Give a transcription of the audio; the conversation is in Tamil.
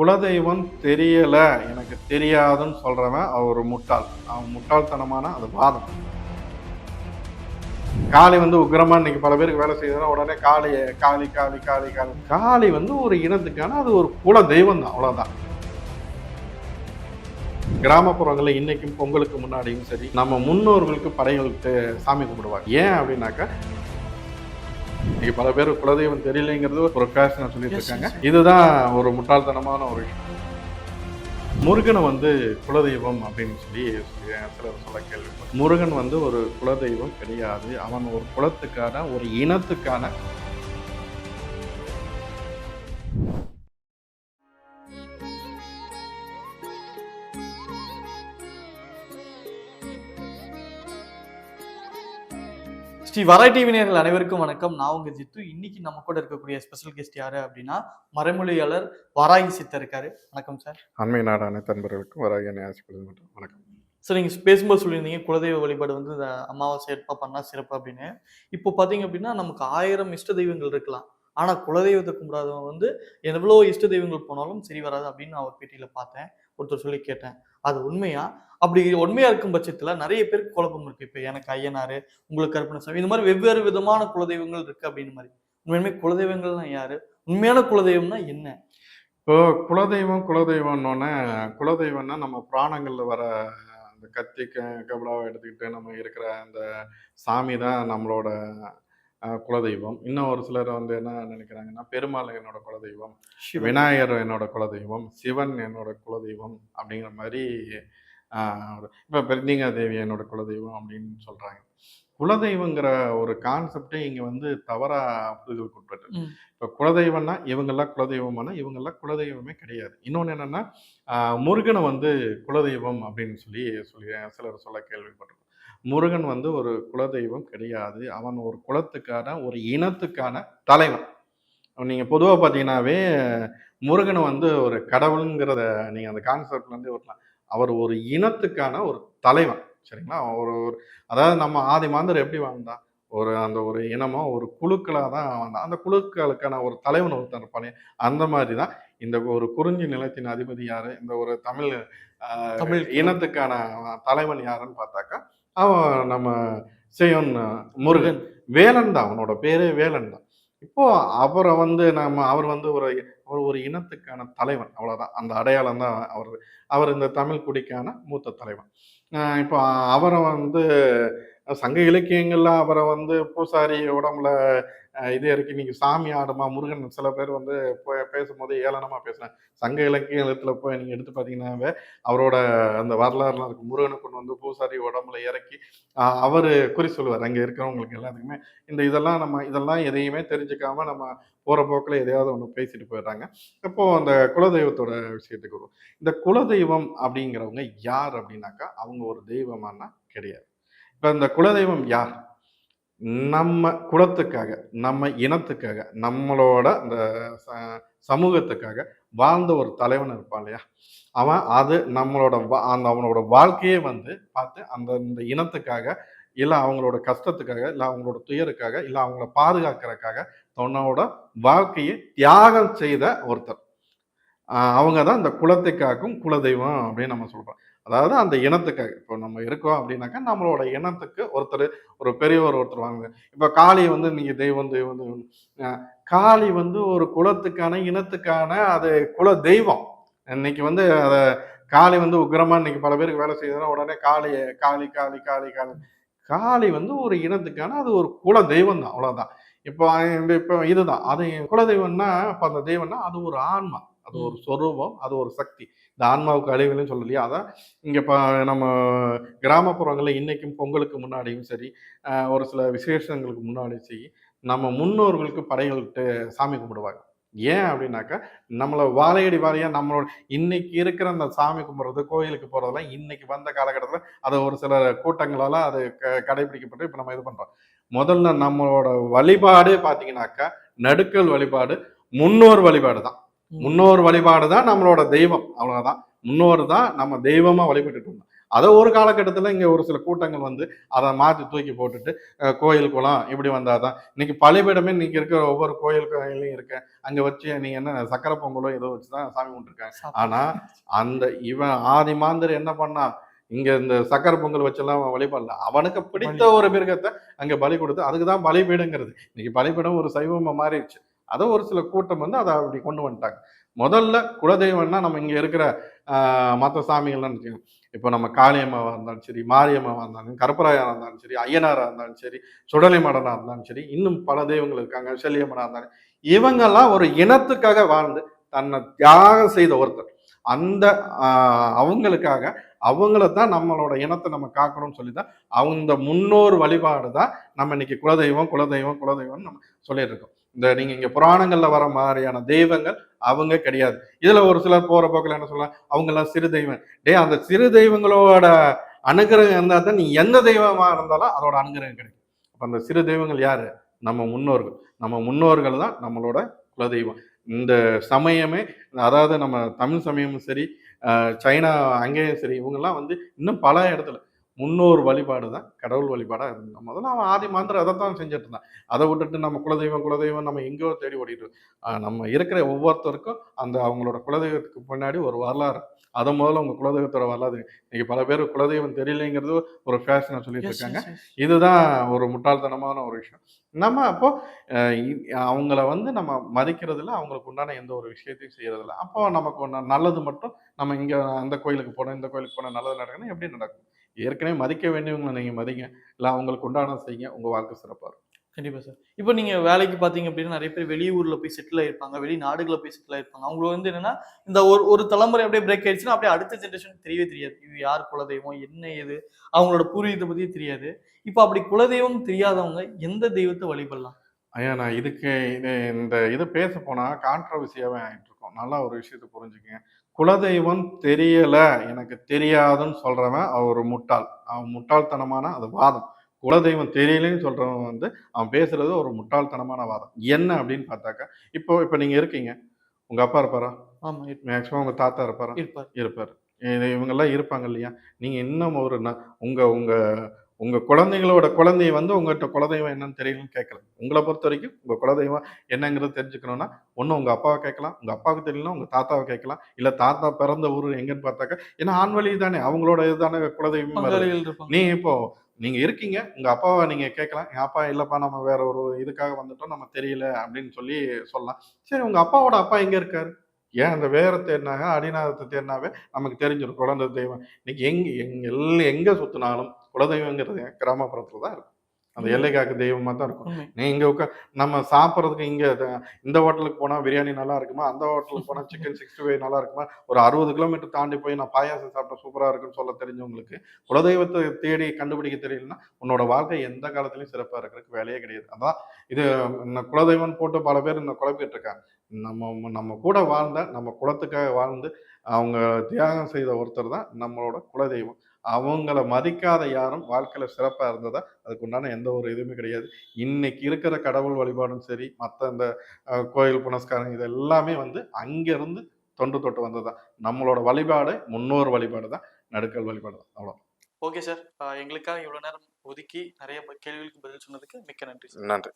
குலதெய்வம் தெரியல, எனக்கு தெரியாதுன்னு சொல்றவன் அவன் ஒரு முட்டாள். அவன் முட்டாள்தனமான அது வாதம். காளி உக்கிரமா இன்னைக்கு பல பேருக்கு வேலை செய்யுதுன்னா உடனே காளிய காளி காளி காளி காளி காளி ஒரு இனத்துக்கான அது ஒரு குல தெய்வம் தான், அவ்வளவுதான். கிராமப்புறங்கள்ல இன்னைக்கும் பொங்கலுக்கு முன்னாடியும் சரி நம்ம முன்னோர்களுக்கு படைகளுக்கு சாமி கும்பிடுவாங்க. ஏன் அப்படின்னாக்கா இன்னைக்கு பல பேர் குலதெய்வம் தெரியலைங்கிறது ஒரு ஃபேஷனா சொல்லிட்டு இருக்காங்க. இதுதான் ஒரு முட்டாள்தனமான ஒரு விஷயம். முருகனை குலதெய்வம் அப்படின்னு சொல்லி சிலர் சொல்ல கேள்விப்பட்டேன். முருகன் ஒரு குலதெய்வம் கிடையாது. அவன் ஒரு குலத்துக்கான ஒரு இனத்துக்கான ஸ்ரீ வராய் டிவி நேயர்கள் அனைவருக்கும் வணக்கம். நான் உங்க ஜித்து. இன்னைக்கு நம்ம கூட இருக்கக்கூடிய ஸ்பெஷல் கெஸ்ட் யாரு அப்படின்னா மறைமொழியாளர் வராகி சித்தர் இருக்காரு. வணக்கம் சார். அண்மை நாடு அனைத்து நண்பர்களுக்கும் வராகி வணக்கம். சார், நீங்க பேசும்போது சொல்லியிருந்தீங்க குலதெய்வ வழிபாடு இந்த அமாவாசை எப்ப பண்ணா சிறப்பு அப்படின்னு. இப்போ பாத்தீங்க அப்படின்னா நமக்கு 1000 இஷ்ட தெய்வங்கள் இருக்கலாம். ஆனா குலதெய்வத்தை கும்பிடாதவன் எவ்வளோ இஷ்ட தெய்வங்கள் போனாலும் சரி வராது அப்படின்னு நான் ஒரு பேட்டியில பார்த்தேன். ஒருத்தர் சொல்லி கேட்டேன், அது உண்மையா? அப்படி உண்மையா இருக்கும் பட்சத்துல நிறைய பேருக்கு குழப்பம் இருக்கு. இப்ப எனக்கு ஐயனாரு, உங்களுக்கு கருப்பணசாமி, இந்த மாதிரி வெவ்வேறு விதமான குலதெய்வங்கள் இருக்கு அப்படின்னு மாதிரி. உண்மையுமே குலதெய்வங்கள்னா யாரு? உண்மையான குலதெய்வம்னா என்ன? இப்போ குலதெய்வம்னோடனே குலதெய்வம்னா நம்ம புராணங்கள்ல வர அந்த கத்தி கபலாவை எடுத்துக்கிட்டு நம்ம இருக்கிற அந்த சாமி தான் நம்மளோட குலதெய்வம். இன்னும் ஒரு சிலர் என்ன நினைக்கிறாங்கன்னா, பெருமாள் என்னோட குலதெய்வம், விநாயகர் என்னோட குலதெய்வம், சிவன் என்னோட குலதெய்வம் அப்படிங்கிற மாதிரி இப்போ பெருந்திங்கா தேவி என்னோட குலதெய்வம் அப்படின்னு சொல்றாங்க. குலதெய்வங்கிற ஒரு கான்செப்டே இங்க தவறா புரிதலுக்கு உட்பட்டு. இப்போ குலதெய்வம்னா இவங்கெல்லாம் குலதெய்வம்னா இவங்கெல்லாம் குலதெய்வமே கிடையாது. இன்னொன்று என்னன்னா முருகனை குலதெய்வம் அப்படின்னு சொல்லி சிலர் சொல்ல கேள்விப்பட்டிருக்கோம். முருகன் ஒரு குலதெய்வம் கிடையாது. அவன் ஒரு குலத்துக்கான ஒரு இனத்துக்கான தலைவன். நீங்க பொதுவா பார்த்தீங்கன்னாவே முருகனை ஒரு கடவுளுங்கிறத நீங்க அந்த கான்செப்ட்லேருந்தே வரலாம். அவர் ஒரு இனத்துக்கான ஒரு தலைவன். சரிங்களா? ஒரு அதாவது நம்ம ஆதி மாந்தர் எப்படி வாழ்ந்தா? அந்த ஒரு இனமோ ஒரு குழுக்களா தான் வாழ்ந்தான். அந்த குழுக்களுக்கான ஒரு தலைவன் ஒருத்தன் இருப்பானே, அந்த மாதிரி தான் இந்த ஒரு குறிஞ்சி நிலத்தின் அதிபதி யாரு? இந்த ஒரு தமிழ் இனத்துக்கான தலைவன் யாருன்னு பார்த்தாக்கா, அவன் நம்ம செய்யோன் முருகன். வேலன் தான். அவனோட பேரே வேலன் தான். இப்போ அவரை அவர் ஒரு இனத்துக்கான தலைவன். அவ்வளவுதான். அந்த அடையாளம் தான் அவர் இந்த தமிழ் குடிக்கான மூத்த தலைவன். இப்போ அவரை சங்க இலக்கியங்கள்ல அவரை பூசாரி உடம்புல இது இருக்கு. நீங்க சாமி ஆடுமா முருகன் சில பேர் பேசும்போது ஏளனமா பேசுறாங்க. சங்க இலக்கியத்துல போய் நீங்க எடுத்து பார்த்தீங்கன்னாவே அவரோட அந்த வரலாறுலாம் இருக்கு. முருகனை கொண்டு பூசாரி உடம்புல இறக்கி அவரு குறி சொல்லுவார். அங்க இருக்கிறவங்களுக்கு எல்லாத்துக்குமே இதெல்லாம் எதையுமே தெரிஞ்சுக்காம நம்ம போற போக்கில் எதையாவது ஒன்று பேசிட்டு போயிடுறாங்க. அப்போ அந்த குலதெய்வத்தோட விஷயத்துக்கு வரும். இந்த குலதெய்வம் அப்படிங்கிறவங்க யார் அப்படின்னாக்கா அவங்க ஒரு தெய்வமானா கிடையாது. இப்ப இந்த குலதெய்வம் யார்? நம்ம குலத்துக்காக, நம்ம இனத்துக்காக, நம்மளோட இந்த சமூகத்துக்காக வாழ்ந்த ஒரு தலைவன் இருப்பான் இல்லையா? அவன் அது நம்மளோட அவனோட வாழ்க்கையே பார்த்து இந்த இனத்துக்காக, இல்ல அவங்களோட கஷ்டத்துக்காக, இல்ல அவங்களோட துயருக்காக, இல்ல அவங்கள பாதுகாக்கிறதுக்காக தன்னோட வாழ்க்கையை தியாகம் செய்த ஒருத்தர். அவங்க தான் இந்த குலத்துக்காகவும் குலதெய்வம் அப்படின்னு நம்ம சொல்றோம். அதாவது அந்த இனத்துக்காக. இப்போ நம்ம இருக்கோம் அப்படின்னாக்கா நம்மளோட இனத்துக்கு ஒரு பெரியவர் ஒருத்தர் வாங்க. இப்போ காளி நீங்க தெய்வம் தெய்வம் தெய்வம் காளி ஒரு குலத்துக்கான இனத்துக்கான அது குல தெய்வம். இன்னைக்கு அத காளி உக்கிரமா இன்னைக்கு பல பேருக்கு வேலை செய்யுதுன்னா உடனே காளிய காளி காளி காளி காளி காளி ஒரு இனத்துக்கான அது ஒரு குல தெய்வம் தான், அவ்வளவுதான். இப்போ இதுதான் அது குலதெய்வம்னா. இப்போ அந்த தெய்வம்னா அது ஒரு ஆன்மா, அது ஒரு சொரூபம், அது ஒரு சக்தி. இந்த ஆன்மாவுக்கு அழிவுன்னு சொல்லலையா? அதான் இங்க நம்ம கிராமப்புறங்கள்ல இன்னைக்கும் பொங்கலுக்கு முன்னாடியும் சரி, ஒரு சில விசேஷங்களுக்கு முன்னாடியும் சரி, நம்ம முன்னோர்களுக்கு படைகள்கிட்ட சாமி கும்பிடுவாங்க. ஏன் அப்படின்னாக்கா, நம்மள வாழையடி வாழையா நம்மளோட இன்னைக்கு இருக்கிற அந்த சாமி கும்பிடுறது, கோயிலுக்கு போறதெல்லாம் இன்னைக்கு வந்த காலகட்டத்துல அது ஒரு சில கூட்டங்களால அது கடைபிடிக்கப்பட்டு இப்ப நம்ம இது பண்றோம். முதல்ல நம்மளோட வழிபாடு பாத்தீங்கன்னாக்கா, நடுக்கல் வழிபாடு, முன்னோர் வழிபாடு தான். முன்னோர் வழிபாடு தான் நம்மளோட தெய்வம், அவ்வளவுதான். முன்னோர் தான் நம்ம தெய்வமா வழிபட்டுட்டு இருந்தோம். அதை ஒரு காலகட்டத்தில் இங்கே ஒரு சில கூட்டங்கள் வந்து அதை மாற்றி தூக்கி போட்டுட்டு கோயில் குளம் இப்படி வந்தாதான் இன்னைக்கு பலிபீடமே இன்னைக்கு இருக்கிற ஒவ்வொரு கோயில்லையும் இருக்கு. அங்கே வச்சு நீங்க என்ன சக்கரை பொங்கலோ ஏதோ வச்சு தான் சாமி கும்பிட்டுருக்காங்க. ஆனா அந்த இவன் ஆதி மாந்தர் என்ன பண்ணா, இங்க இந்த சக்கரை பொங்கல் வச்செல்லாம் அவன் வழிபடல. அவனுக்கு பிடித்த ஒரு மிருகத்தை அங்க பலி கொடுத்து அதுக்கு தான் பலிபீடங்கிறது. இன்னைக்கு பலிபீடம் ஒரு சைவமா மாறிடுச்சு. அதை ஒரு சில கூட்டம் வந்து அதை அப்படி கொண்டு வந்துட்டாங்க. முதல்ல குலதெய்வம்னா நம்ம இங்க இருக்கிற மற்ற சாமிகள்லாம் வச்சுக்கோங்க. இப்போ நம்ம காளியம்மாவா இருந்தாலும் சரி, மாரியம்மாவா இருந்தாலும், கருப்பராயனா இருந்தாலும் சரி, ஐயனாரா இருந்தாலும் சரி, சுடலை மாடனா இருந்தாலும் சரி, இன்னும் பல தெய்வங்கள் இருக்காங்க, செல்லியம்மனா இருந்தாலும் இவங்கெல்லாம் ஒரு இனத்துக்காக வாழ்ந்து தன்னை தியாகம் செய்த ஒருத்தர். அந்த அவங்களுக்காக அவங்கள தான் நம்மளோட இனத்தை நம்ம காக்கணும்னு சொல்லி தான் அவங்க முன்னோர் வழிபாடு தான் நம்ம இன்னைக்கு குலதெய்வம் குலதெய்வம் குலதெய்வம்னு நம்ம சொல்லிட்டு இருக்கோம். இந்த நீங்க இங்க புராணங்கள்ல வர மாதிரியான தெய்வங்கள் அவங்க கிடையாது. இதுல ஒரு சிலர் போற போக்கில் என்ன சொல்லலாம், அவங்க எல்லாம் சிறு தெய்வம். அந்த சிறு தெய்வங்களோட அனுகிரகம் இருந்தா தான் நீ எந்த தெய்வமா இருந்தாலும் அதோட அனுகிரகம் கிடைக்கும். அப்ப அந்த சிறு தெய்வங்கள் யாரு? நம்ம முன்னோர்கள். நம்ம முன்னோர்கள் தான் நம்மளோட குலதெய்வம். இந்த சமயமே, அதாவது நம்ம தமிழ் சமயமும் சரி, சைனா அங்கேயும் சரி, இவங்கெல்லாம் வந்து இன்னும் பல இடத்துல முன்னோர் வழிபாடு தான் கடவுள் வழிபாடா இருந்தோம். முதல்ல அவன் ஆதி மாந்திரம் அதை தான் செஞ்சுட்டு இருந்தான். அதை விட்டுட்டு நம்ம குலதெய்வம் குலதெய்வம் நம்ம எங்கேயோ தேடி ஓடிட்டு நம்ம இருக்கிற ஒவ்வொருத்தருக்கும் அந்த அவங்களோட குலதெய்வத்துக்கு பின்னாடி ஒரு வரலாறு. அதை முதல்ல உங்க குலதெய்வத்தோட வரலாறு. இன்னைக்கு பல பேர் குலதெய்வம் தெரியலைங்கிறது ஒரு ஃபேஷனை சொல்லிட்டு இருக்காங்க. இதுதான் ஒரு முட்டாள்தனமான ஒரு விஷயம். நம்ம அப்போ அவங்கள வந்து நம்ம மதிக்கிறதுல அவங்களுக்கு உண்டான எந்த ஒரு விஷயத்தையும் செய்யறதில்ல. அப்போ நமக்கு ஒன்று நல்லது மட்டும் நம்ம இங்க அந்த கோயிலுக்கு போனோம், இந்த கோயிலுக்கு போனால் நல்லது நடக்கணும் எப்படி நடக்கும்? ஏற்கனவே மதிக்க வேண்டியவங்களை நீங்க மதிங்க. இல்லை அவங்களுக்கு உண்டானதை செய்யுங்க. உங்க வாழ்க்கை சிறப்பா இருக்கும். கண்டிப்பா சார். இப்போ நீங்க வேலைக்கு பார்த்தீங்க அப்படின்னா, நெறைய பேர் வெளியூர்ல போய் செட்டில் ஆயிருப்பாங்க. வெளிநாடுகள்ல போய் செட்டில் ஆயிருப்பாங்க. அவங்களுக்கு வந்து என்னன்னா, இந்த ஒரு ஒரு தலைமுறை அப்படியே பிரேக் ஆயிடுச்சுன்னா, அப்படியே அடுத்த ஜெனரேஷனுக்கு தெரியவே தெரியாது. இது யார் குலதெய்வம்? என்ன ஏது? அவங்களோட பூர்வீகத்த பத்தி தெரியாது. இப்போ அப்படி குலதெய்வம் தெரியாதவங்க எந்த தெய்வத்த வழிபடலாம்? ஐயா நான் இந்த பேச போனா கான்ட்ரவர்சியாவே ஆயிட்டு இருக்கும். நல்லா ஒரு விஷயத்த புரிஞ்சுக்கங்க. குலதெய்வம் தெரியல, எனக்கு தெரியாதுன்னு சொல்றவன் அவன் ஒரு முட்டாள். அவன் முட்டாள்தனமான அது வாதம். குலதெய்வம் தெரியலன்னு சொல்றவன் வந்து அவன் பேசுறது ஒரு முட்டாள்தனமான வாதம். என்ன அப்படின்னு பார்த்தாக்கா, இப்போ நீங்க இருக்கீங்க. உங்க அப்பா இருப்பாரா? ஆமா. மேக்ஸிமம் உங்க தாத்தா இருப்பாரா? இருப்பார். இருப்பாரு. இவங்கெல்லாம் இருப்பாங்க இல்லையா? நீங்க இன்னும் ஒரு உங்க உங்க உங்க குழந்தைகளோட குழந்தை வந்து உங்கள்கிட்ட குலதெய்வம் என்னன்னு தெரியலன்னு கேட்கல. உங்கள பொறுத்தவரைக்கும் உங்க குலதெய்வம் என்னங்கிறது தெரிஞ்சுக்கணும்னா, ஒண்ணு உங்க அப்பாவ கேட்கலாம். உங்க அப்பாவுக்கு தெரியலன்னா உங்க தாத்தாவ கேட்கலாம். இல்ல தாத்தா பிறந்த ஊர் எங்கன்னு பார்த்தாக்கா, ஏன்னா ஆண் வழி தானே அவங்களோட இதுதானே குலதெய்வம் வருது. பங்காளிகள் இருப்பாங்க. இப்போ நீங்க இருக்கீங்க. உங்க அப்பாவ நீங்க கேட்கலாம். என் அப்பா இல்லப்பா நம்ம வேற ஒரு இதுக்காக வந்துட்டோம். நம்ம தெரியல அப்படின்னு சொல்லலாம். சரி உங்க அப்பாவோட அப்பா எங்க இருக்காரு? ஏன் அந்த வேர தேடினாங்க, அடிநாதத்த தேடினாவே நமக்கு தெரிஞ்சிரும் குழந்தை தெய்வம். இன்னைக்கு எங்க சுத்துனாலும் குலதெய்வங்கிறது கிராமப்புறத்துல தான் இருக்கும். அந்த எல்லை காக்கு தெய்வமா தான் இருக்கும். உண்மை. நீ இங்க நம்ம சாப்பிட்றதுக்கு இந்த ஹோட்டலுக்கு போனா பிரியாணி நல்லா இருக்குமா? அந்த ஹோட்டலுக்கு போனா சிக்கன் 65 நல்லா இருக்குமா? ஒரு 60 கிலோமீட்டர் தாண்டி போய் நான் பாயாசம் சாப்பிட்டா சூப்பரா இருக்குன்னு சொல்ல தெரிஞ்சவங்களுக்கு, குலதெய்வத்தை தேடி கண்டுபிடிக்க தெரியலன்னா, உன்னோட வாழ்க்கை எந்த காலத்திலயும் சிறப்பா இருக்கிறதுக்கு வேலையே கிடையாது. அதான் இது இந்த குலதெய்வம்னு போட்டு பல பேர் இந்த குழப்பிட்டு இருக்காங்க. நம்ம கூட வாழ்ந்த, நம்ம குலத்துக்காக வாழ்ந்து, அவங்க தியாகம் செய்த ஒருத்தர் தான் நம்மளோட குலதெய்வம். அவங்கள மதிக்காத யாரும் வாழ்க்கையில சிறப்பா இருந்ததா, அதுக்கு உண்டான எந்த ஒரு இதுவுமே கிடையாது. இன்னைக்கு இருக்கிற கடவுள் வழிபாடும் சரி, மத்த இந்த கோயில் புனஸ்காரம் இது எல்லாமே வந்து அங்கிருந்து தொன்று தொட்டு வந்தது தான். நம்மளோட வழிபாடு, முன்னோர் வழிபாடு தான், நடுக்கல் வழிபாடு தான். அவ்வளோ. Okay sir. எங்களுக்காக இவ்வளவு நேரம் ஒதுக்கி நெறைய கேள்விகளுக்கு பதில் சொன்னதுக்கு மிக்க நன்றி சார். நன்றி.